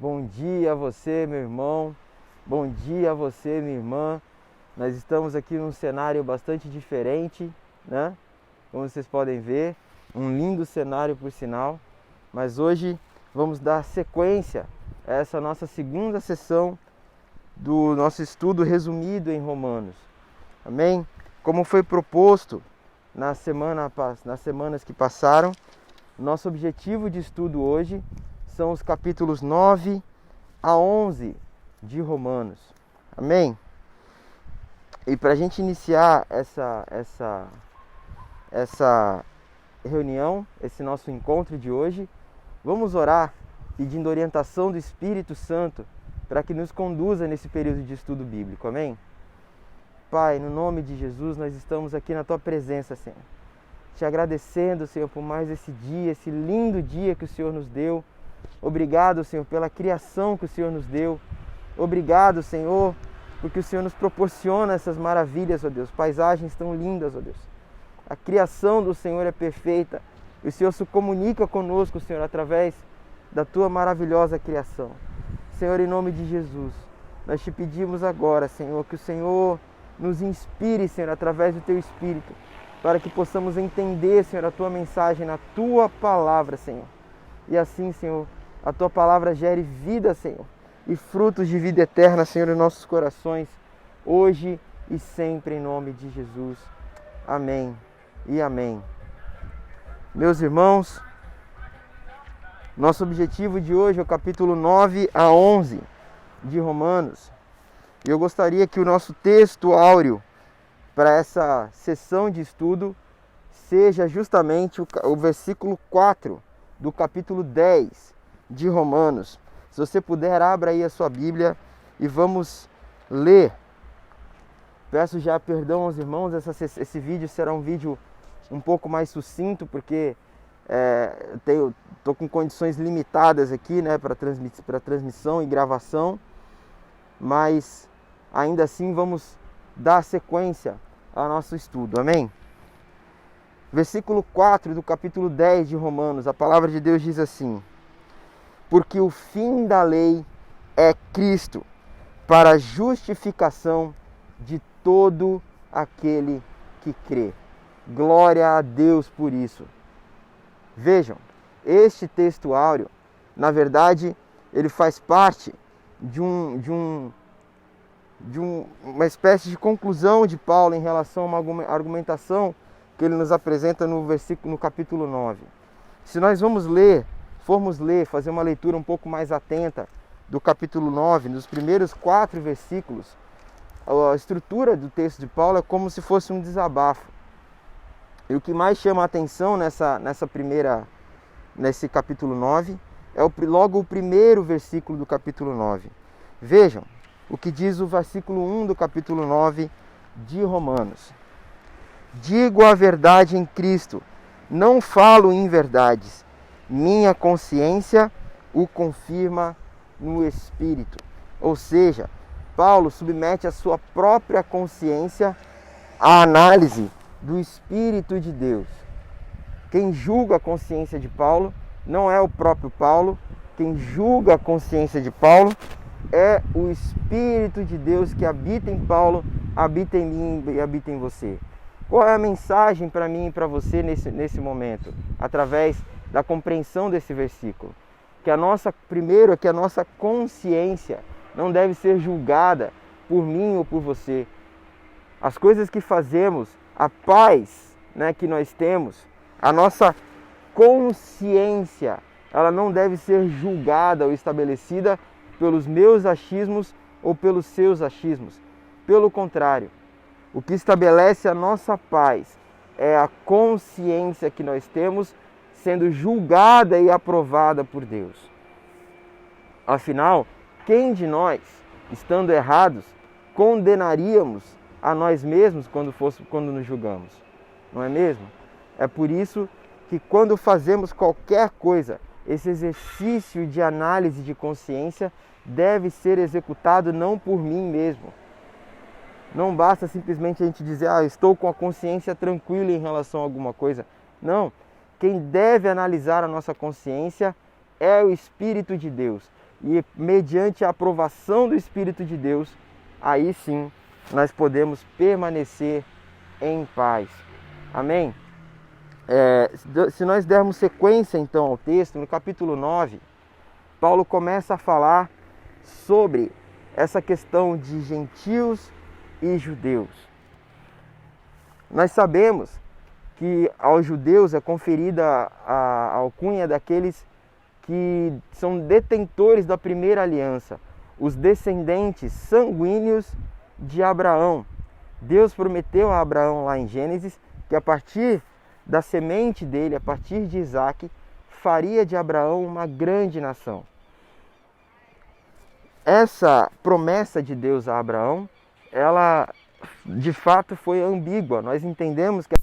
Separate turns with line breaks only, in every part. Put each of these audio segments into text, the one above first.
Bom dia a você, meu irmão. Bom dia a você, minha irmã. Nós estamos aqui num cenário bastante diferente, né? Como vocês podem ver, um lindo cenário por sinal. Mas hoje vamos dar sequência a essa nossa segunda sessão do nosso estudo resumido em Romanos. Amém? Como foi proposto nas semanas que passaram, nosso objetivo de estudo hoje são os capítulos 9 a 11 de Romanos. Amém? E para a gente iniciar essa reunião, esse nosso encontro de hoje, vamos orar pedindo orientação do Espírito Santo para que nos conduza nesse período de estudo bíblico. Amém? Pai, no nome de Jesus, nós estamos aqui na Tua presença, Senhor. Te agradecendo, Senhor, por mais esse dia, esse lindo dia que o Senhor nos deu. Obrigado, Senhor, pela criação que o Senhor nos deu. Obrigado, Senhor, porque o Senhor nos proporciona essas maravilhas, ó Deus. Paisagens tão lindas, ó Deus. A criação do Senhor é perfeita. E o Senhor se comunica conosco, Senhor, através da Tua maravilhosa criação. Senhor, em nome de Jesus, nós te pedimos agora, Senhor, que o Senhor nos inspire, Senhor, através do Teu Espírito, para que possamos entender, Senhor, a Tua mensagem na Tua palavra, Senhor. E assim, Senhor, a Tua palavra gere vida, Senhor, e frutos de vida eterna, Senhor, em nossos corações, hoje e sempre, em nome de Jesus. Amém e amém. Meus irmãos, nosso objetivo de hoje é o capítulo 9 a 11 de Romanos. E eu gostaria que o nosso texto áureo para essa sessão de estudo seja justamente o versículo 4 do capítulo 10 de Romanos. Se você puder, abra aí a sua Bíblia e vamos ler. Peço já perdão aos irmãos, esse vídeo será um vídeo um pouco mais sucinto, porque estou com condições limitadas aqui, né, para transmissão e gravação, mas ainda assim vamos dar sequência ao nosso estudo, amém? Versículo 4 do capítulo 10 de Romanos, a palavra de Deus diz assim: porque o fim da lei é Cristo, para a justificação de todo aquele que crê. Glória a Deus por isso. Vejam, este texto áureo, na verdade, ele faz parte de uma espécie de conclusão de Paulo em relação a uma argumentação que ele nos apresenta no capítulo 9. Se nós formos ler, fazer uma leitura um pouco mais atenta do capítulo 9, nos primeiros 4 versículos, a estrutura do texto de Paulo é como se fosse um desabafo. E o que mais chama a atenção nesse capítulo 9 é logo o primeiro versículo do capítulo 9. Vejam o que diz o versículo 1 do capítulo 9 de Romanos. Digo a verdade em Cristo, não falo em verdades. Minha consciência o confirma no Espírito. Ou seja, Paulo submete a sua própria consciência à análise do Espírito de Deus. Quem julga a consciência de Paulo não é o próprio Paulo. Quem julga a consciência de Paulo é o Espírito de Deus que habita em Paulo, habita em mim e habita em você. Qual é a mensagem para mim e para você nesse momento? Através da compreensão desse versículo. Que a nossa consciência não deve ser julgada por mim ou por você. As coisas que fazemos, a paz, né, que nós temos, a nossa consciência, ela não deve ser julgada ou estabelecida pelos meus achismos ou pelos seus achismos. Pelo contrário, o que estabelece a nossa paz é a consciência que nós temos sendo julgada e aprovada por Deus. Afinal, quem de nós, estando errados, condenaríamos a nós mesmos quando nos julgamos? Não é mesmo? É por isso que quando fazemos qualquer coisa, esse exercício de análise de consciência deve ser executado não por mim mesmo. Não basta simplesmente a gente dizer, estou com a consciência tranquila em relação a alguma coisa. Não. Quem deve analisar a nossa consciência é o Espírito de Deus. e mediante a aprovação do Espírito de Deus, aí sim nós podemos permanecer em paz. Amém? Se nós dermos sequência então ao texto, no capítulo 9, Paulo começa a falar sobre essa questão de gentios e judeus. Nós sabemos que aos judeus é conferida a alcunha daqueles que são detentores da primeira aliança, os descendentes sanguíneos de Abraão. Deus prometeu a Abraão lá em Gênesis que a partir da semente dele, a partir de Isaac, faria de Abraão uma grande nação. Essa promessa de Deus a Abraão, ela de fato foi ambígua. Nós entendemos que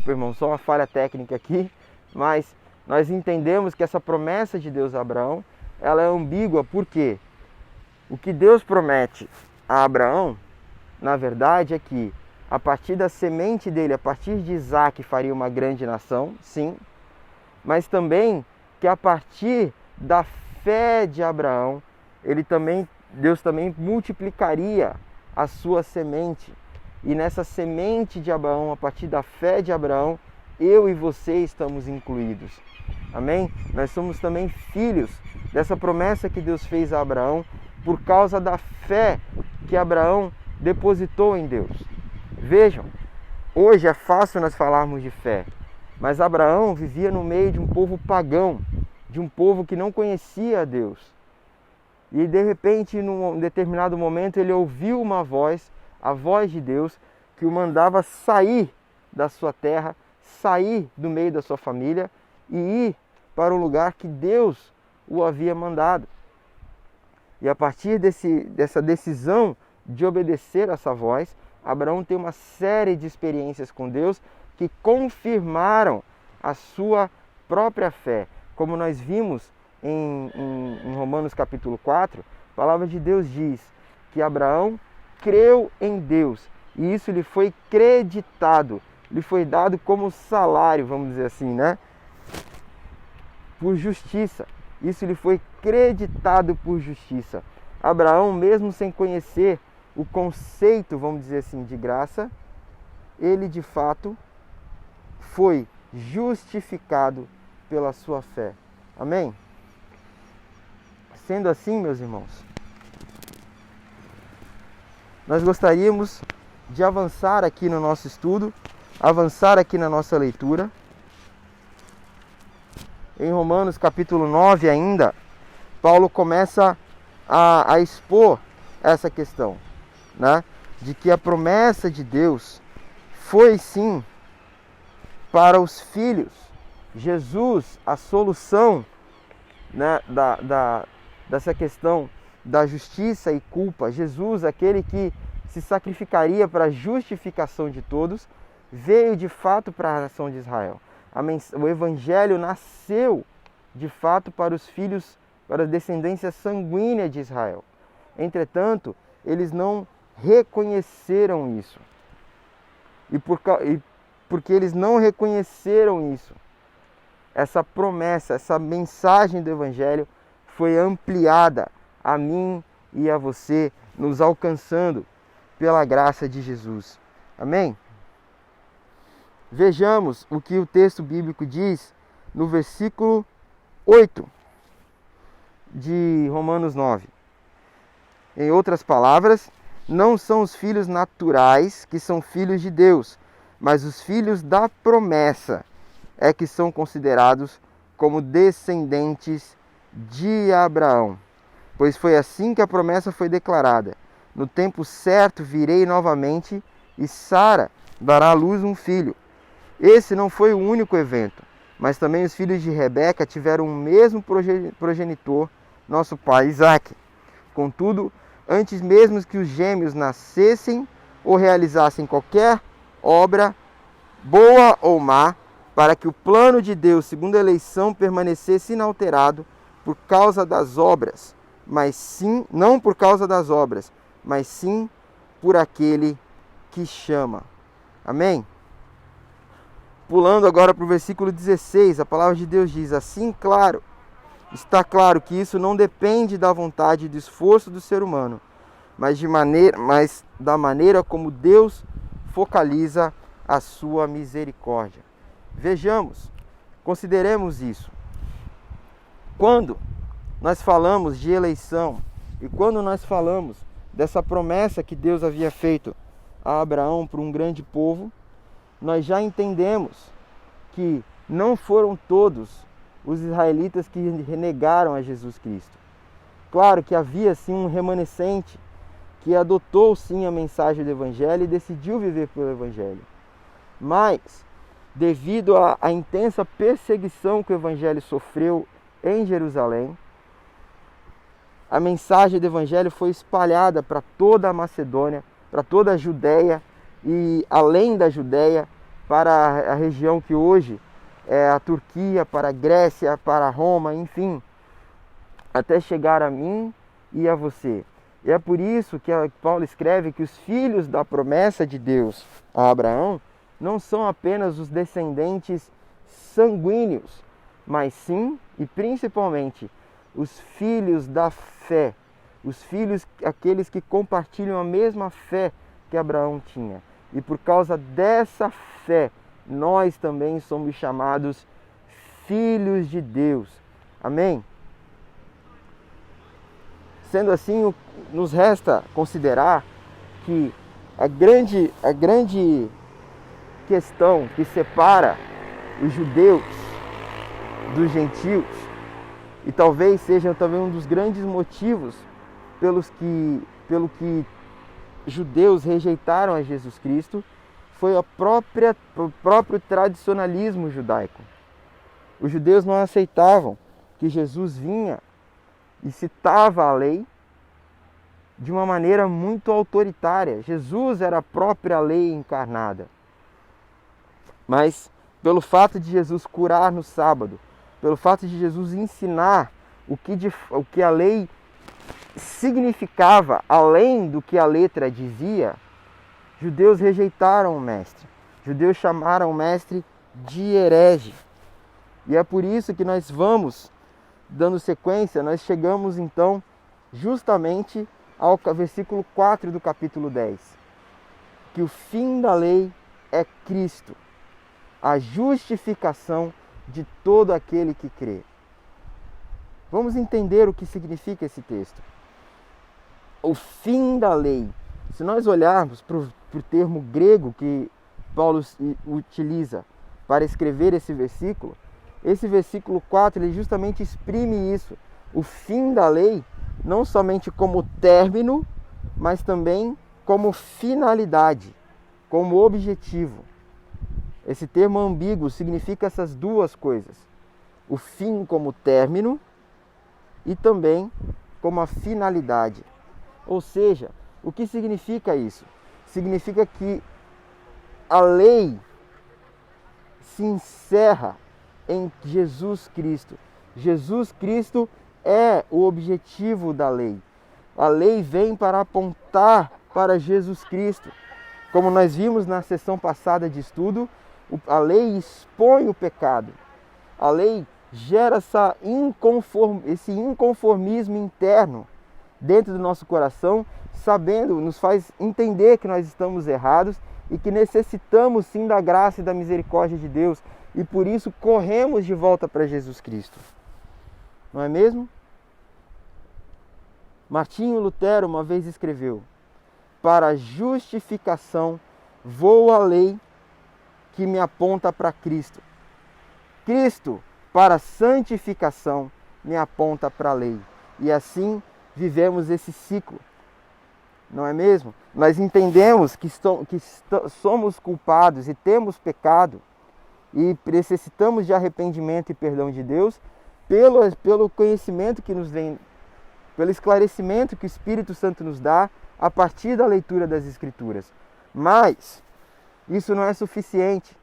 irmão, só uma falha técnica aqui, mas nós entendemos que essa promessa de Deus a Abraão, ela é ambígua, porque o que Deus promete a Abraão, na verdade, é que a partir da semente dele, a partir de Isaac, faria uma grande nação, sim, mas também que a partir da fé de Abraão, Deus também multiplicaria a sua semente. E nessa semente de Abraão, a partir da fé de Abraão, eu e você estamos incluídos. Amém? Nós somos também filhos dessa promessa que Deus fez a Abraão por causa da fé que Abraão depositou em Deus. Vejam, hoje é fácil nós falarmos de fé, mas Abraão vivia no meio de um povo pagão, de um povo que não conhecia a Deus. E de repente, num determinado momento, ele ouviu uma voz, a voz de Deus, que o mandava sair da sua terra, sair do meio da sua família e ir para um lugar que Deus o havia mandado. E a partir dessa decisão de obedecer a essa voz, Abraão tem uma série de experiências com Deus que confirmaram a sua própria fé. Como nós vimos em Romanos capítulo 4, a palavra de Deus diz que Abraão creu em Deus e isso lhe foi creditado, lhe foi dado como salário, vamos dizer assim, né? Por justiça. Isso lhe foi creditado por justiça. Abraão, mesmo sem conhecer o conceito, vamos dizer assim, de graça, ele de fato foi justificado pela sua fé. Amém? Sendo assim, meus irmãos, nós gostaríamos de avançar aqui no nosso estudo, avançar aqui na nossa leitura. Em Romanos capítulo 9 ainda, Paulo começa a expor essa questão, né? De que a promessa de Deus foi sim para os filhos. Jesus, a solução, né, dessa questão da justiça e culpa. Jesus, aquele que se sacrificaria para a justificação de todos, veio de fato para a nação de Israel. O Evangelho nasceu de fato para os filhos, para a descendência sanguínea de Israel. Entretanto, eles não reconheceram isso. E porque eles não reconheceram isso, essa promessa, essa mensagem do Evangelho foi ampliada a mim e a você, nos alcançando pela graça de Jesus. Amém? Vejamos o que o texto bíblico diz no versículo 8 de Romanos 9. Em outras palavras, não são os filhos naturais que são filhos de Deus, mas os filhos da promessa é que são considerados como descendentes de Abraão. Pois foi assim que a promessa foi declarada: no tempo certo virei novamente e Sara dará à luz um filho. Esse não foi o único evento, mas também os filhos de Rebeca tiveram o mesmo progenitor, nosso pai Isaque. Contudo, antes mesmo que os gêmeos nascessem ou realizassem qualquer obra, boa ou má, para que o plano de Deus, segundo a eleição, permanecesse inalterado por causa das obras, mas sim, não por causa das obras, mas sim por aquele que chama. Amém? Pulando agora para o versículo 16, a palavra de Deus diz: assim, claro, está claro que isso não depende da vontade e do esforço do ser humano, mas da maneira como Deus focaliza a sua misericórdia. Vejamos, consideremos isso. Quando nós falamos de eleição e quando nós falamos dessa promessa que Deus havia feito a Abraão para um grande povo, nós já entendemos que não foram todos os israelitas que renegaram a Jesus Cristo. Claro que havia sim um remanescente que adotou sim a mensagem do Evangelho e decidiu viver pelo Evangelho. Mas, devido à intensa perseguição que o Evangelho sofreu em Jerusalém, a mensagem do Evangelho foi espalhada para toda a Macedônia, para toda a Judéia e além da Judéia, para a região que hoje é a Turquia, para a Grécia, para Roma, enfim, até chegar a mim e a você. E é por isso que Paulo escreve que os filhos da promessa de Deus a Abraão não são apenas os descendentes sanguíneos, mas sim e principalmente os filhos da fé, os filhos, aqueles que compartilham a mesma fé que Abraão tinha. E por causa dessa fé, nós também somos chamados filhos de Deus. Amém? Sendo assim, nos resta considerar que a grande questão que separa os judeus dos gentios, e talvez seja também um dos grandes motivos pelo que judeus rejeitaram a Jesus Cristo, foi o próprio tradicionalismo judaico. Os judeus não aceitavam que Jesus vinha e citava a lei de uma maneira muito autoritária. Jesus era a própria lei encarnada. Mas pelo fato de Jesus curar no sábado, pelo fato de Jesus ensinar o que a lei significava, além do que a letra dizia, judeus rejeitaram o mestre. Judeus chamaram o mestre de herege. E é por isso que nós vamos, dando sequência, nós chegamos então justamente ao versículo 4 do capítulo 10. Que o fim da lei é Cristo, a justificação de todo aquele que crê. Vamos entender o que significa esse texto. O fim da lei. Se nós olharmos para o termo grego que Paulo utiliza para escrever esse versículo 4, ele justamente exprime isso. O fim da lei, não somente como término, mas também como finalidade, como objetivo. Esse termo ambíguo significa essas duas coisas. O fim como término e também como a finalidade. Ou seja, o que significa isso? Significa que a lei se encerra em Jesus Cristo. Jesus Cristo é o objetivo da lei. A lei vem para apontar para Jesus Cristo. Como nós vimos na sessão passada de estudo, a lei expõe o pecado. A lei gera esse inconformismo interno dentro do nosso coração, nos faz entender que nós estamos errados e que necessitamos sim da graça e da misericórdia de Deus, e por isso corremos de volta para Jesus Cristo. Não é mesmo? Martinho Lutero uma vez escreveu: para a justificação vou a lei que me aponta para Cristo. Cristo, para a santificação, me aponta para a lei. E assim vivemos esse ciclo. Não é mesmo? Nós entendemos que somos culpados e temos pecado e necessitamos de arrependimento e perdão de Deus pelo conhecimento que nos vem, pelo esclarecimento que o Espírito Santo nos dá a partir da leitura das Escrituras. Mas isso não é suficiente.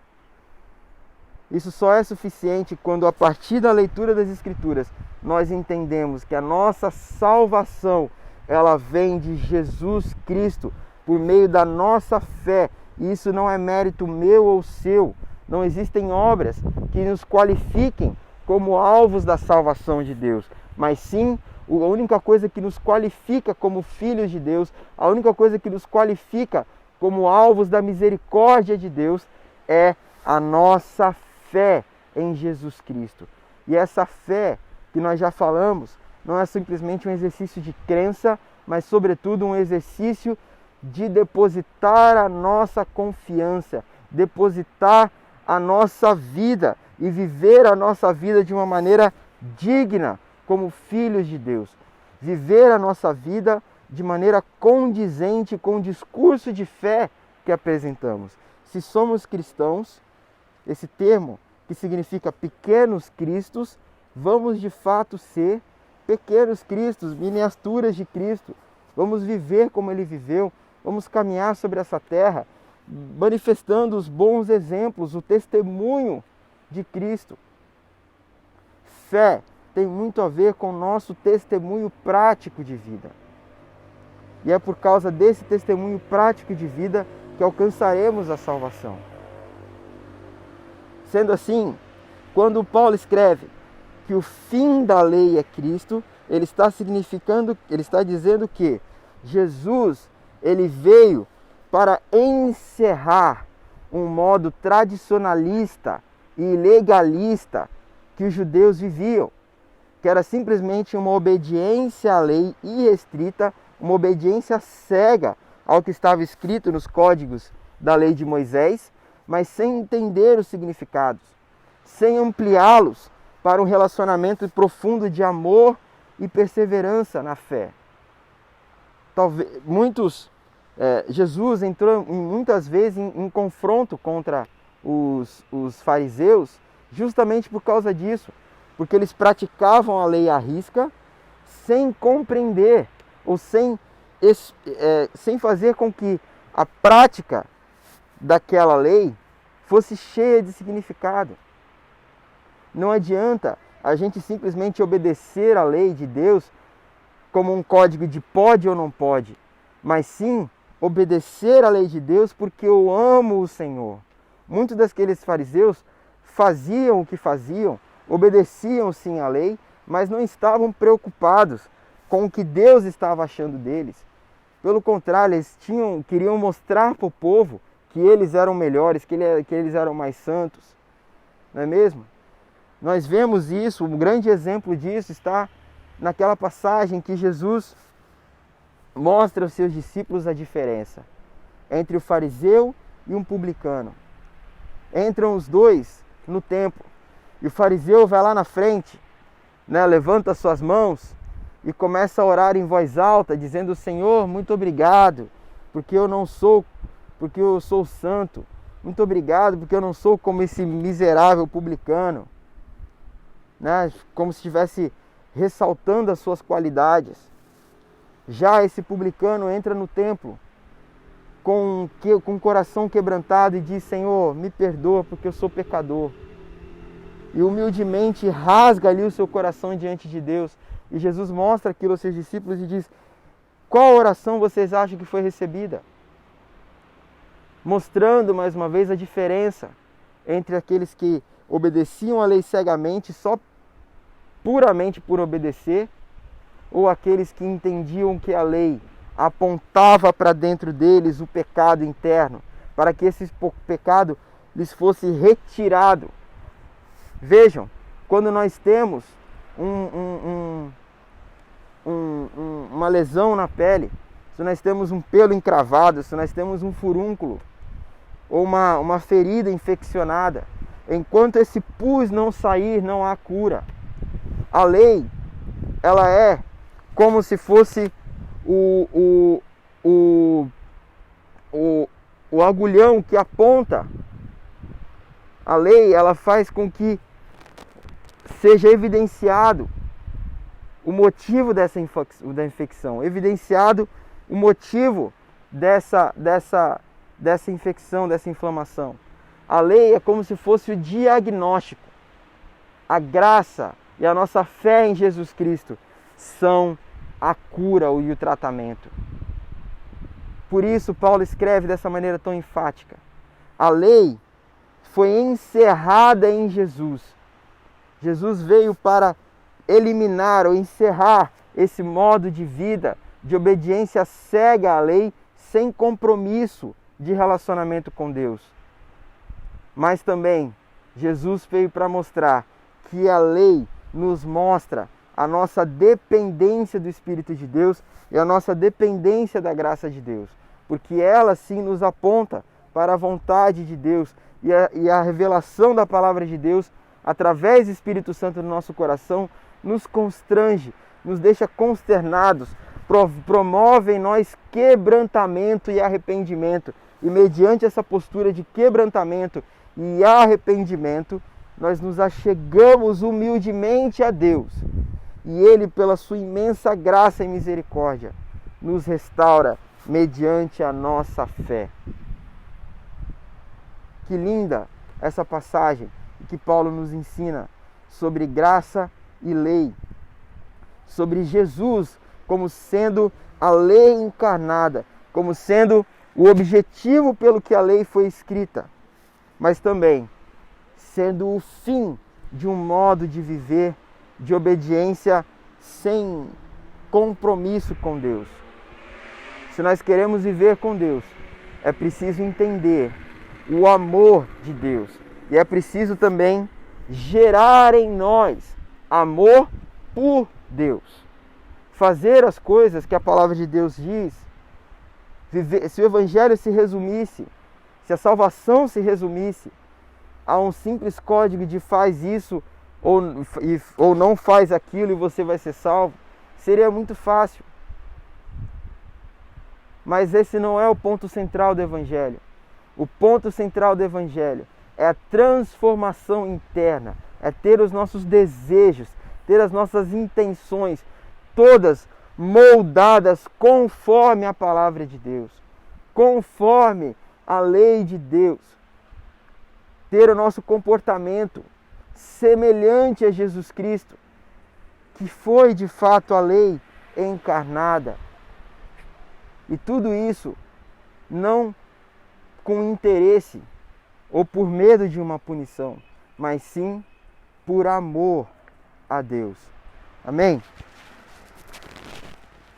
Isso só é suficiente quando, a partir da leitura das Escrituras, nós entendemos que a nossa salvação, ela vem de Jesus Cristo, por meio da nossa fé. E isso não é mérito meu ou seu, não existem obras que nos qualifiquem como alvos da salvação de Deus, mas sim a única coisa que nos qualifica como filhos de Deus, a única coisa que nos qualifica como alvos da misericórdia de Deus é a nossa fé em Jesus Cristo. E essa fé que nós já falamos não é simplesmente um exercício de crença, mas sobretudo um exercício de depositar a nossa confiança, depositar a nossa vida e viver a nossa vida de uma maneira digna como filhos de Deus. Viver a nossa vida de maneira condizente com o discurso de fé que apresentamos. Se somos cristãos, esse termo que significa pequenos cristos, vamos de fato ser pequenos cristos, miniaturas de Cristo. Vamos viver como Ele viveu, vamos caminhar sobre essa terra, manifestando os bons exemplos, o testemunho de Cristo. Fé tem muito a ver com o nosso testemunho prático de vida. E é por causa desse testemunho prático de vida que alcançaremos a salvação. Sendo assim, quando Paulo escreve que o fim da lei é Cristo, ele está dizendo que Jesus, ele veio para encerrar um modo tradicionalista e legalista que os judeus viviam, que era simplesmente uma obediência à lei irrestrita, uma obediência cega ao que estava escrito nos códigos da lei de Moisés, mas sem entender os significados, sem ampliá-los para um relacionamento profundo de amor e perseverança na fé. Jesus entrou muitas vezes em confronto contra os fariseus justamente por causa disso, porque eles praticavam a lei à risca sem compreender ou sem fazer com que a prática daquela lei fosse cheia de significado. Não adianta a gente simplesmente obedecer a lei de Deus como um código de pode ou não pode, mas sim obedecer a lei de Deus porque eu amo o Senhor. Muitos daqueles fariseus faziam o que faziam, obedeciam sim à lei, mas não estavam preocupados com o que Deus estava achando deles. Pelo contrário, eles queriam mostrar para o povo que eles eram melhores, que eles eram mais santos. Não é mesmo? Nós vemos isso, um grande exemplo disso está naquela passagem que Jesus mostra aos seus discípulos a diferença entre o fariseu e um publicano. Entram os dois no templo e o fariseu vai lá na frente, levanta suas mãos e começa a orar em voz alta, dizendo: Senhor, muito obrigado, porque eu sou santo. Muito obrigado, porque eu não sou como esse miserável publicano. Como se estivesse ressaltando as suas qualidades. Já esse publicano entra no templo com o coração quebrantado e diz: Senhor, me perdoa porque eu sou pecador. E humildemente rasga ali o seu coração diante de Deus. E Jesus mostra aquilo aos seus discípulos e diz: qual oração vocês acham que foi recebida? Mostrando mais uma vez a diferença entre aqueles que obedeciam a lei cegamente, só puramente por obedecer, ou aqueles que entendiam que a lei apontava para dentro deles o pecado interno, para que esse pecado lhes fosse retirado. Vejam, quando nós temos uma lesão na pele, se nós temos um pelo encravado, se nós temos um furúnculo, ou uma ferida infeccionada, enquanto esse pus não sair, não há cura. A lei, ela é como se fosse o agulhão que aponta. A lei, ela faz com que seja evidenciado o motivo da infecção, evidenciado o motivo dessa infecção, dessa inflamação. A lei é como se fosse o diagnóstico. A graça e a nossa fé em Jesus Cristo são a cura e o tratamento. Por isso Paulo escreve dessa maneira tão enfática: a lei foi encerrada em Jesus. Jesus veio para eliminar ou encerrar esse modo de vida de obediência cega à lei, sem compromisso de relacionamento com Deus. Mas também Jesus veio para mostrar que a lei nos mostra a nossa dependência do Espírito de Deus e a nossa dependência da graça de Deus, porque ela sim nos aponta para a vontade de Deus e a revelação da palavra de Deus através do Espírito Santo no nosso coração nos constrange, nos deixa consternados, promove em nós quebrantamento e arrependimento. E mediante essa postura de quebrantamento e arrependimento, nós nos achegamos humildemente a Deus. E Ele, pela sua imensa graça e misericórdia, nos restaura mediante a nossa fé. Que linda essa passagem que Paulo nos ensina sobre graça e lei, sobre Jesus como sendo a lei encarnada, como sendo o objetivo pelo que a lei foi escrita, mas também sendo o fim de um modo de viver de obediência sem compromisso com Deus. Se nós queremos viver com Deus, é preciso entender o amor de Deus e é preciso também gerar em nós amor por Deus. Fazer as coisas que a palavra de Deus diz. Se o Evangelho se resumisse, se a salvação se resumisse a um simples código de faz isso ou não faz aquilo e você vai ser salvo, seria muito fácil. Mas esse não é o ponto central do Evangelho. O ponto central do Evangelho é a transformação interna, é ter os nossos desejos, ter as nossas intenções, todas moldadas conforme a palavra de Deus, conforme a lei de Deus. Ter o nosso comportamento semelhante a Jesus Cristo, que foi de fato a lei encarnada. E tudo isso não com interesse ou por medo de uma punição, mas sim por amor a Deus. Amém?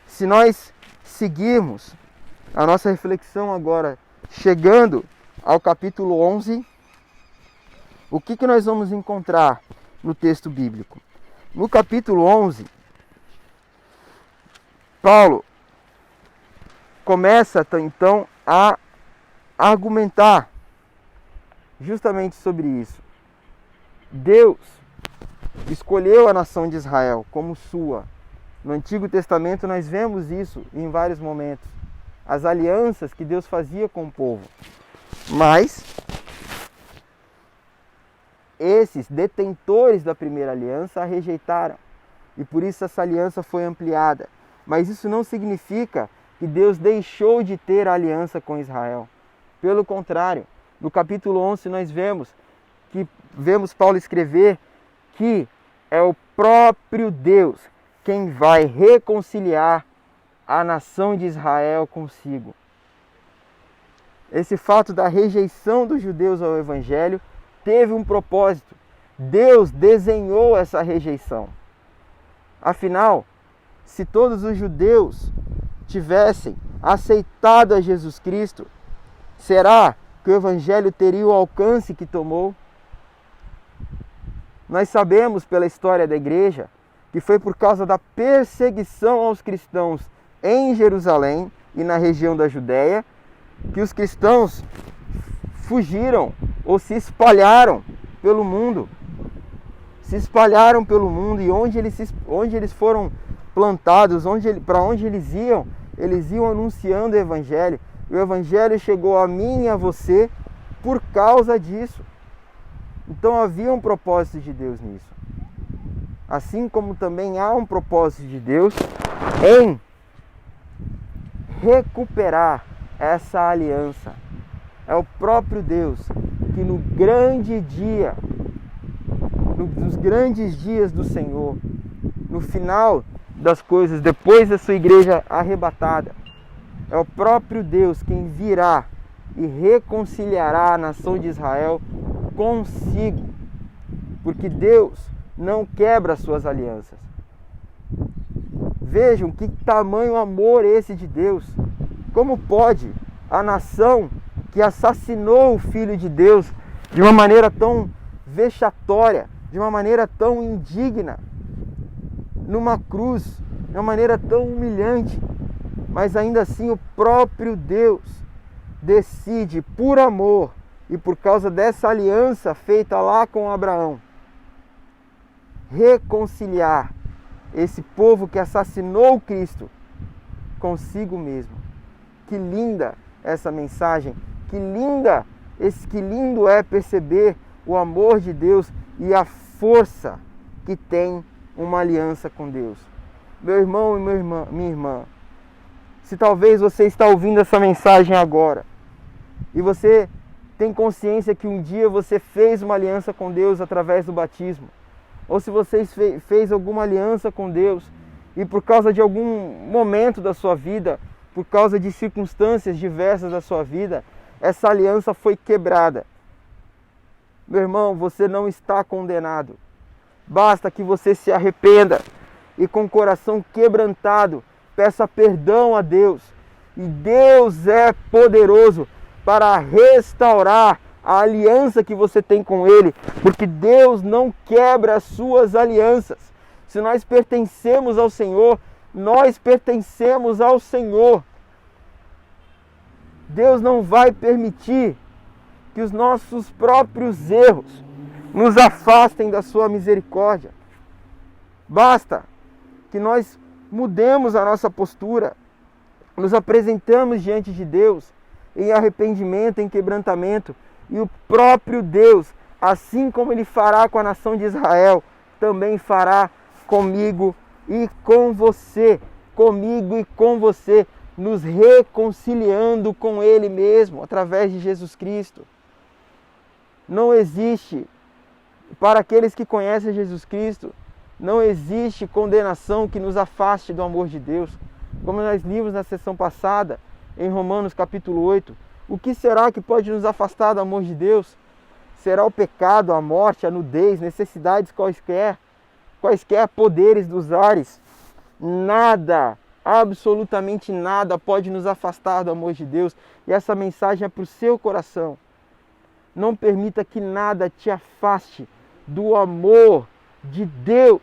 Se nós seguirmos a nossa reflexão agora, chegando ao capítulo 11, o que nós vamos encontrar no texto bíblico? No capítulo 11, Paulo começa então a argumentar justamente sobre isso. Deus escolheu a nação de Israel como sua. No Antigo Testamento nós vemos isso em vários momentos. As alianças que Deus fazia com o povo. Mas esses detentores da primeira aliança a rejeitaram. E por isso essa aliança foi ampliada. Mas isso não significa que Deus deixou de ter a aliança com Israel. Pelo contrário, no capítulo 11 nós vemos Paulo escrever que é o próprio Deus quem vai reconciliar a nação de Israel consigo. Esse fato da rejeição dos judeus ao Evangelho teve um propósito. Deus desenhou essa rejeição. Afinal, se todos os judeus tivessem aceitado a Jesus Cristo, será que o Evangelho teria o alcance que tomou? Nós sabemos pela história da igreja que foi por causa da perseguição aos cristãos em Jerusalém e na região da Judéia que os cristãos fugiram ou se espalharam pelo mundo. Se espalharam pelo mundo e onde eles foram plantados, para onde eles iam anunciando o Evangelho. O Evangelho chegou a mim e a você por causa disso. Então havia um propósito de Deus nisso. Assim como também há um propósito de Deus em recuperar essa aliança. É o próprio Deus que no grande dia, nos grandes dias do Senhor, no final das coisas, depois da sua igreja arrebatada, é o próprio Deus quem virá e reconciliará a nação de Israel consigo. Porque Deus não quebra as suas alianças. Vejam que tamanho amor esse de Deus. Como pode a nação que assassinou o Filho de Deus de uma maneira tão vexatória, de uma maneira tão indigna, numa cruz, de uma maneira tão humilhante, mas ainda assim o próprio Deus decide, por amor e por causa dessa aliança feita lá com Abraão, reconciliar esse povo que assassinou Cristo consigo mesmo. Que linda essa mensagem, que lindo é perceber o amor de Deus e a força que tem uma aliança com Deus. Meu irmão e minha irmã, se talvez você está ouvindo essa mensagem agora e você tem consciência que um dia você fez uma aliança com Deus através do batismo, ou se você fez alguma aliança com Deus e por causa de algum momento da sua vida, por causa de circunstâncias diversas da sua vida, essa aliança foi quebrada. Meu irmão, você não está condenado. Basta que você se arrependa e com o coração quebrantado peça perdão a Deus. E Deus é poderoso para restaurar a aliança que você tem com Ele, porque Deus não quebra as suas alianças. Se nós pertencemos ao Senhor, nós pertencemos ao Senhor. Deus não vai permitir que os nossos próprios erros nos afastem da sua misericórdia. Basta que nós mudemos a nossa postura, nos apresentamos diante de Deus em arrependimento, em quebrantamento, e o próprio Deus, assim como Ele fará com a nação de Israel, também fará comigo e com você, comigo e com você, nos reconciliando com Ele mesmo, através de Jesus Cristo. Não existe, para aqueles que conhecem Jesus Cristo, não existe condenação que nos afaste do amor de Deus. Como nós vimos na sessão passada, em Romanos capítulo 8, o que será que pode nos afastar do amor de Deus? Será o pecado, a morte, a nudez, necessidades quaisquer poderes dos ares? Nada, absolutamente nada pode nos afastar do amor de Deus. E essa mensagem é para o seu coração. Não permita que nada te afaste do amor de Deus.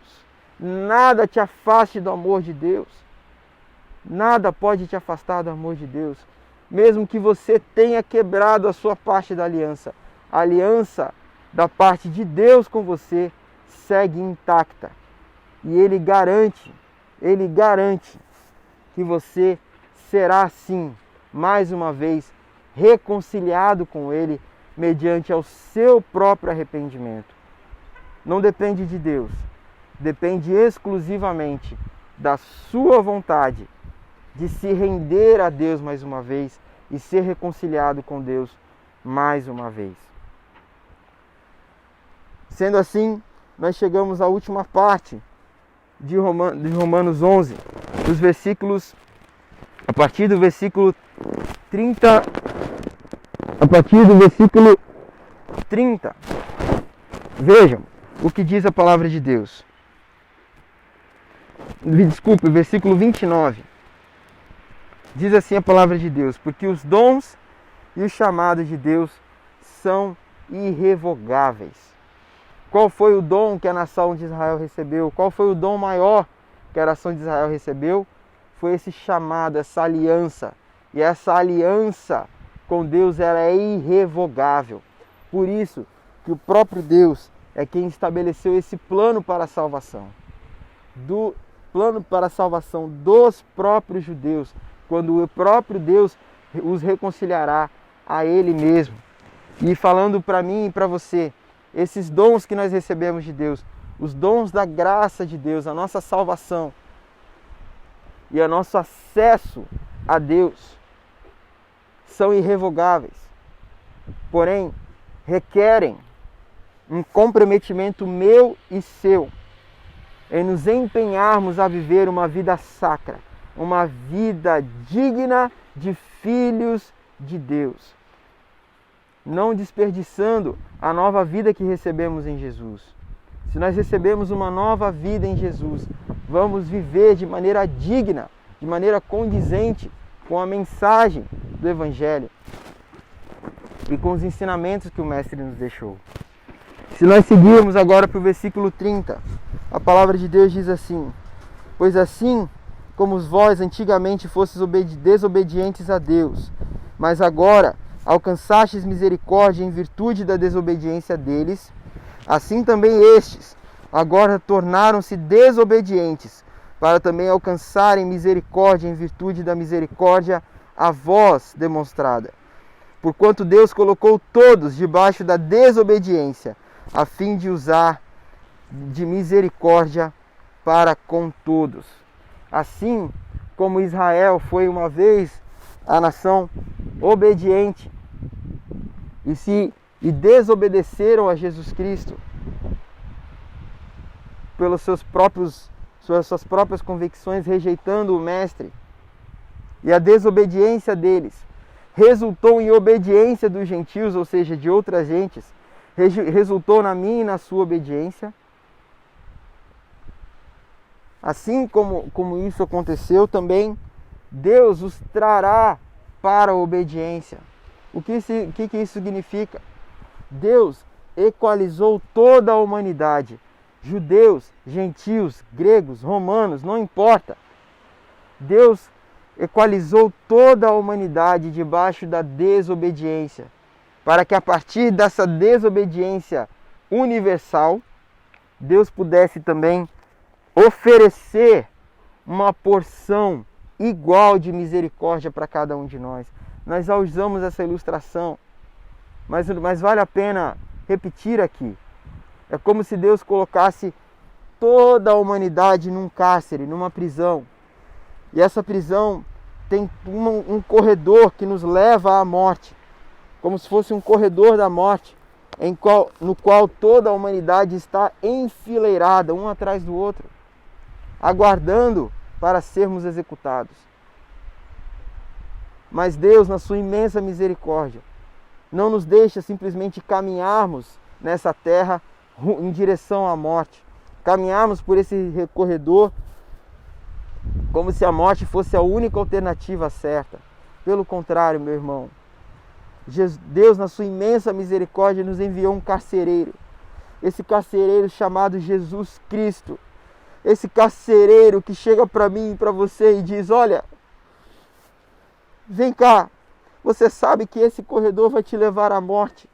Nada te afaste do amor de Deus. Nada pode te afastar do amor de Deus. Mesmo que você tenha quebrado a sua parte da aliança, a aliança da parte de Deus com você segue intacta. E Ele garante que você será assim, mais uma vez, reconciliado com Ele mediante ao seu próprio arrependimento. Não depende de Deus, depende exclusivamente da sua vontade de se render a Deus mais uma vez e ser reconciliado com Deus mais uma vez. Sendo assim, nós chegamos à última parte de Romanos 11, dos versículos, a partir do versículo 30, vejam o que diz a palavra de Deus. Desculpe, versículo 29. Diz assim a palavra de Deus: porque os dons e os chamados de Deus são irrevogáveis. Qual foi o dom que a nação de Israel recebeu? Qual foi o dom maior que a nação de Israel recebeu? Foi esse chamado, essa aliança. E essa aliança com Deus era irrevogável. Por isso que o próprio Deus é quem estabeleceu esse plano para a salvação. Do plano para a salvação dos próprios judeus, quando o próprio Deus os reconciliará a Ele mesmo. E falando para mim e para você, esses dons que nós recebemos de Deus, os dons da graça de Deus, a nossa salvação e o nosso acesso a Deus são irrevogáveis. Porém, requerem um comprometimento meu e seu em nos empenharmos a viver uma vida sacra, uma vida digna de filhos de Deus. não desperdiçando a nova vida que recebemos em Jesus. Se nós recebemos uma nova vida em Jesus, vamos viver de maneira digna, de maneira condizente com a mensagem do Evangelho e com os ensinamentos que o Mestre nos deixou. Se nós seguirmos agora para o versículo 30, a palavra de Deus diz assim: pois assim como vós antigamente fostes desobedientes a Deus, mas agora alcançastes misericórdia em virtude da desobediência deles, assim também estes agora tornaram-se desobedientes, para também alcançarem misericórdia em virtude da misericórdia a vós demonstrada. Porquanto Deus colocou todos debaixo da desobediência, a fim de usar de misericórdia para com todos. Assim como Israel foi uma vez a nação obediente e desobedeceram a Jesus Cristo pelas suas próprias convicções, rejeitando o Mestre, e a desobediência deles resultou em obediência dos gentios, ou seja, de outras gentes, resultou na minha e na sua obediência. Assim como isso aconteceu, também Deus os trará para a obediência. O que isso significa? Deus equalizou toda a humanidade. Judeus, gentios, gregos, romanos, não importa. Deus equalizou toda a humanidade debaixo da desobediência, para que a partir dessa desobediência universal, Deus pudesse também oferecer uma porção igual de misericórdia para cada um de nós. Nós já usamos essa ilustração, mas vale a pena repetir aqui. É como se Deus colocasse toda a humanidade num cárcere, numa prisão. E essa prisão tem um corredor que nos leva à morte, como se fosse um corredor da morte, no qual toda a humanidade está enfileirada, um atrás do outro, aguardando para sermos executados. Mas Deus, na sua imensa misericórdia, não nos deixa simplesmente caminharmos nessa terra em direção à morte, caminharmos por esse corredor como se a morte fosse a única alternativa certa. Pelo contrário, meu irmão, Deus, na sua imensa misericórdia, nos enviou um carcereiro. Esse carcereiro chamado Jesus Cristo. Esse carcereiro que chega para mim e para você e diz: olha, vem cá, você sabe que esse corredor vai te levar à morte.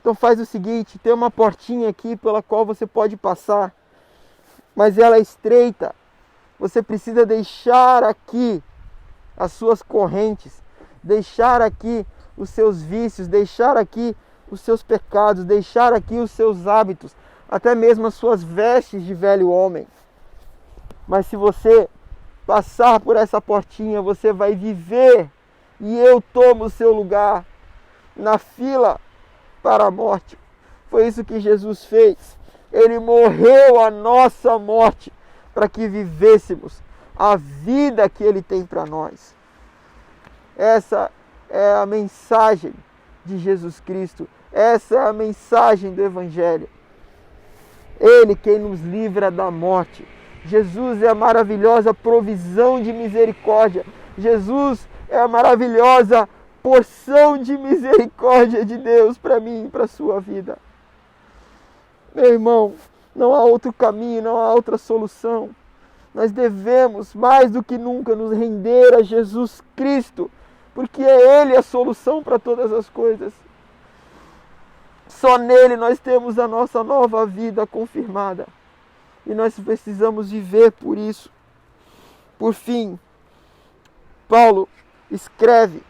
Então faz o seguinte, tem uma portinha aqui pela qual você pode passar, mas ela é estreita. Você precisa deixar aqui as suas correntes, deixar aqui os seus vícios, deixar aqui os seus pecados, deixar aqui os seus hábitos, até mesmo as suas vestes de velho homem. Mas se você passar por essa portinha, você vai viver, e eu tomo o seu lugar na fila para a morte. Foi isso que Jesus fez. Ele morreu a nossa morte para que vivêssemos a vida que Ele tem para nós. Essa é a mensagem de Jesus Cristo. Essa é a mensagem do Evangelho. Ele quem nos livra da morte. Jesus é a maravilhosa provisão de misericórdia. Jesus é a maravilhosa porção de misericórdia de Deus para mim e para a sua vida. Meu irmão, não há outro caminho, não há outra solução. Nós devemos, mais do que nunca, nos render a Jesus Cristo, porque é Ele a solução para todas as coisas. Só nele nós temos a nossa nova vida confirmada. E nós precisamos viver por isso. Por fim, Paulo escreve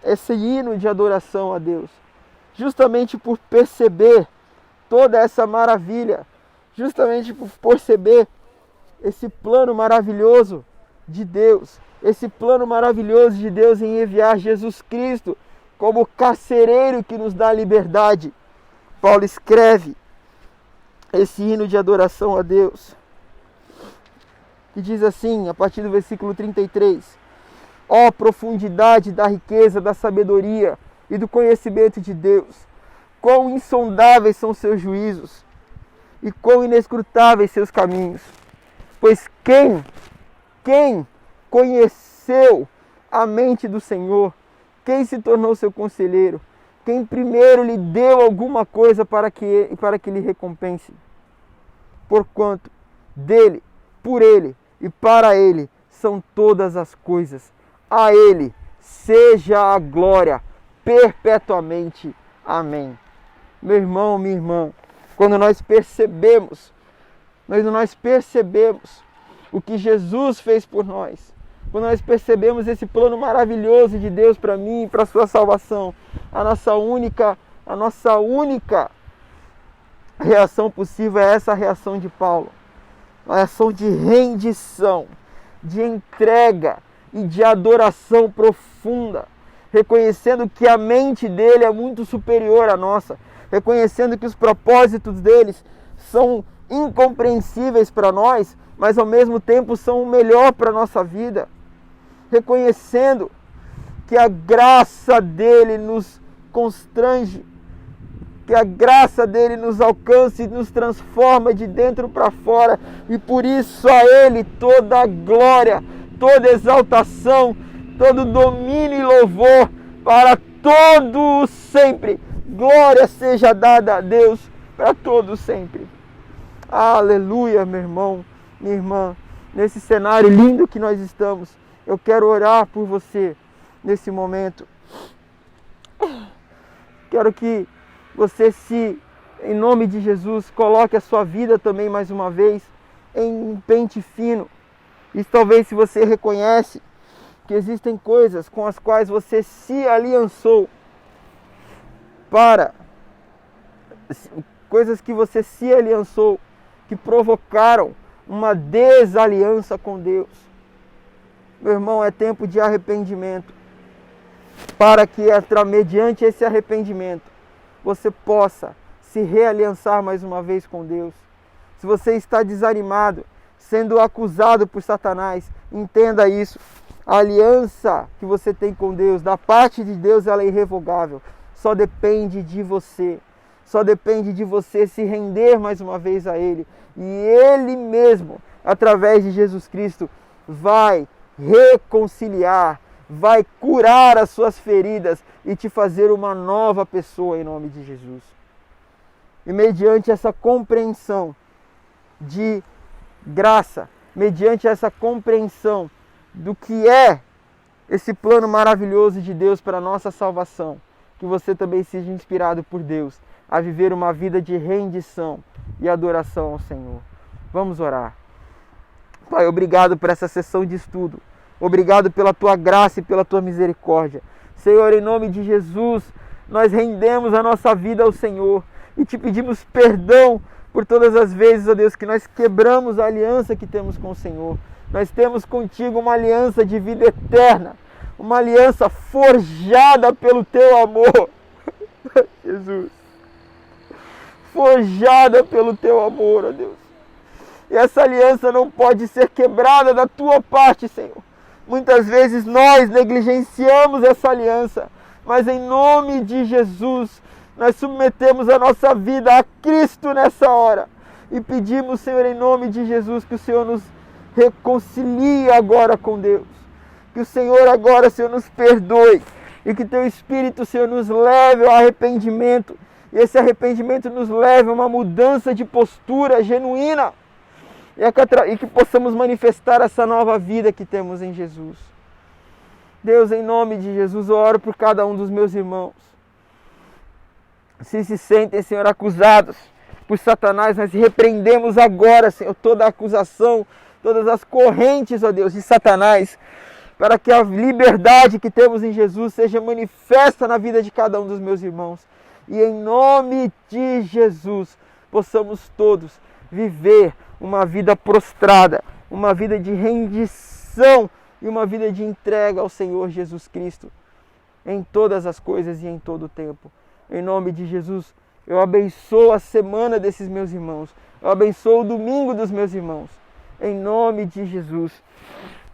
esse hino de adoração a Deus, justamente por perceber toda essa maravilha, justamente por perceber esse plano maravilhoso de Deus, esse plano maravilhoso de Deus em enviar Jesus Cristo como carcereiro que nos dá liberdade. Paulo escreve esse hino de adoração a Deus, que diz assim, a partir do versículo 33: ó profundidade da riqueza, da sabedoria, e do conhecimento de Deus. Quão insondáveis são seus juízos e quão inescrutáveis seus caminhos. Pois quem conheceu a mente do Senhor? Quem se tornou seu conselheiro? Quem primeiro lhe deu alguma coisa para que lhe recompense? Porquanto dele, por ele e para ele são todas as coisas. A ele seja a glória perpetuamente. Amém. Meu irmão, minha irmã, quando nós percebemos o que Jesus fez por nós, quando nós percebemos esse plano maravilhoso de Deus para mim e para a sua salvação, a nossa única reação possível é essa reação de Paulo. Uma reação de rendição, de entrega e de adoração profunda, reconhecendo que a mente dele é muito superior à nossa, reconhecendo que os propósitos deles são incompreensíveis para nós, mas ao mesmo tempo são o melhor para a nossa vida, reconhecendo que a graça dele nos constrange, que a graça dele nos alcança e nos transforma de dentro para fora, e por isso a ele toda a glória, toda exaltação, todo domínio e louvor para todos sempre. Glória seja dada a Deus para todos sempre. Aleluia, meu irmão, minha irmã. Nesse cenário lindo que nós estamos, eu quero orar por você nesse momento. Quero que você em nome de Jesus, coloque a sua vida também mais uma vez em pente fino. E talvez se você reconhece que existem coisas com as quais você se aliançou coisas que você se aliançou, que provocaram uma desaliança com Deus. Meu irmão, é tempo de arrependimento, para que mediante esse arrependimento você possa se realiançar mais uma vez com Deus. Se você está desanimado, sendo acusado por Satanás, entenda isso. A aliança que você tem com Deus, da parte de Deus, ela é irrevogável. Só depende de você. Só depende de você se render mais uma vez a Ele. E Ele mesmo, através de Jesus Cristo, vai reconciliar, vai curar as suas feridas e te fazer uma nova pessoa em nome de Jesus. E mediante essa compreensão de graça, mediante essa compreensão do que é esse plano maravilhoso de Deus para a nossa salvação, que você também seja inspirado por Deus a viver uma vida de rendição e adoração ao Senhor. Vamos orar. Pai, obrigado por essa sessão de estudo. Obrigado pela Tua graça e pela Tua misericórdia. Senhor, em nome de Jesus, nós rendemos a nossa vida ao Senhor e Te pedimos perdão por todas as vezes, ó Deus, que nós quebramos a aliança que temos com o Senhor. Nós temos contigo uma aliança de vida eterna, uma aliança forjada pelo Teu amor. Jesus, forjada pelo Teu amor, ó Deus. E essa aliança não pode ser quebrada da Tua parte, Senhor. Muitas vezes nós negligenciamos essa aliança, mas em nome de Jesus, nós submetemos a nossa vida a Cristo nessa hora e pedimos, Senhor, em nome de Jesus, que o Senhor nos reconcilie agora com Deus. Que o Senhor agora, Senhor, nos perdoe e que Teu Espírito, Senhor, nos leve ao arrependimento. E esse arrependimento nos leve a uma mudança de postura genuína e que possamos manifestar essa nova vida que temos em Jesus. Deus, em nome de Jesus, eu oro por cada um dos meus irmãos. Se sentem, Senhor, acusados por Satanás, nós repreendemos agora, Senhor, toda a acusação, todas as correntes, ó Deus, de Satanás, para que a liberdade que temos em Jesus seja manifesta na vida de cada um dos meus irmãos. E em nome de Jesus, possamos todos viver uma vida prostrada, uma vida de rendição e uma vida de entrega ao Senhor Jesus Cristo, em todas as coisas e em todo o tempo. Em nome de Jesus, eu abençoo a semana desses meus irmãos, eu abençoo o domingo dos meus irmãos, em nome de Jesus.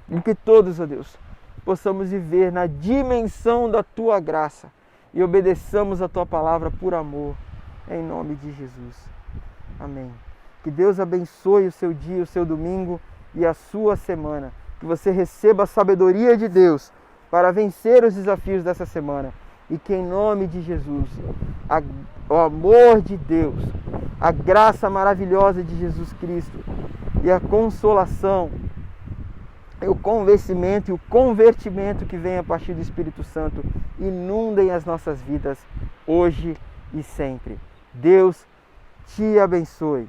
E que todos, ó Deus, possamos viver na dimensão da Tua graça e obedeçamos a Tua palavra por amor, em nome de Jesus. Amém. Que Deus abençoe o seu dia, o seu domingo e a sua semana. Que você receba a sabedoria de Deus para vencer os desafios dessa semana. E que em nome de Jesus, o amor de Deus, a graça maravilhosa de Jesus Cristo e a consolação, e o convencimento e o convertimento que vem a partir do Espírito Santo inundem as nossas vidas hoje e sempre. Deus te abençoe.